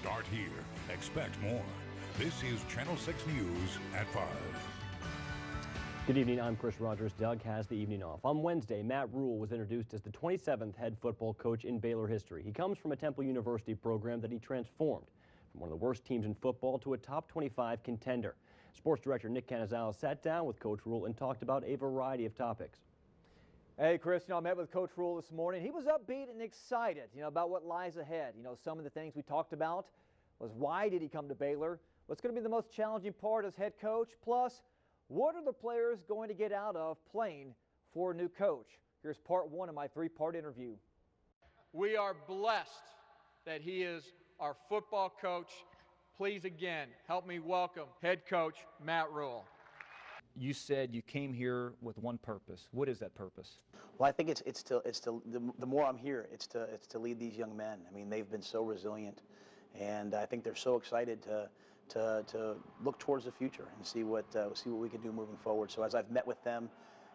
start here. Expect more. This is Channel 6 News at 5. Good evening, I'm Chris Rogers. Doug has the evening off. On Wednesday, Matt Rhule was introduced as the 27th head football coach in Baylor history. He comes from a Temple University program that he transformed from one of the worst teams in football to a top 25 contender. Sports director Nick Canizales sat down with Coach Rhule and talked about a variety of topics. Hey, Chris, I met with Coach Rhule this morning. He was upbeat and excited, about what lies ahead. Some of the things we talked about was why did he come to Baylor? What's going to be the most challenging part as head coach? Plus, what are the players going to get out of playing for a new coach? Here's part one of my three-part interview. We are blessed that he is our football coach. Please again, help me welcome head coach Matt Rhule. You said you came here with one purpose. What is that purpose? Well, I think the more I'm here, it's to lead these young men. I mean, they've been so resilient, and I think they're so excited to look towards the future and see what we can do moving forward. So as I've met with them,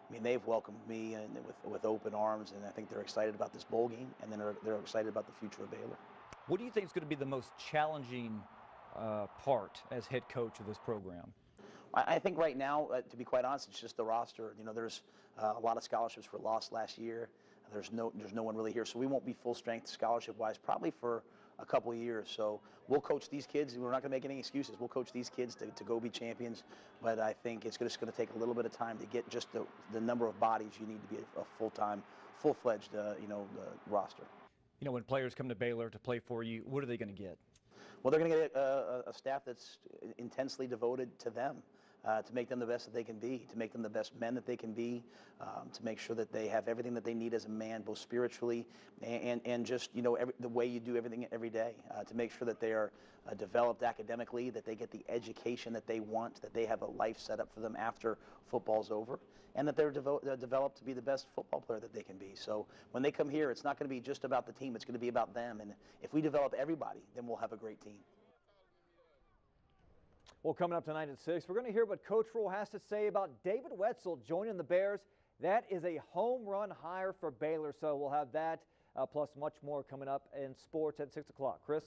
I mean, they've welcomed me with open arms, and I think they're excited about this bowl game, and then they're excited about the future of Baylor. What do you think is going to be the most challenging part as head coach of this program? I think right now, to be quite honest, it's just the roster. There's a lot of scholarships were lost last year. There's no one really here, so we won't be full strength scholarship-wise probably for a couple of years. So we'll coach these kids. We're not going to make any excuses. We'll coach these kids to go be champions. But I think it's just going to take a little bit of time to get just the number of bodies you need to be a full-time, full-fledged, roster. When players come to Baylor to play for you, what are they going to get? Well, they're going to get a staff that's intensely devoted to them. To make them the best that they can be, to make them the best men that they can be, to make sure that they have everything that they need as a man, both spiritually and just, the way you do everything every day, to make sure that they are developed academically, that they get the education that they want, that they have a life set up for them after football's over, and that they're developed to be the best football player that they can be. So when they come here, it's not going to be just about the team, it's going to be about them. And if we develop everybody, then we'll have a great team. Well, coming up tonight at 6, we're going to hear what Coach Rhule has to say about David Wetzel joining the Bears. That is a home run hire for Baylor, so we'll have that plus much more coming up in sports at 6 o'clock. Chris?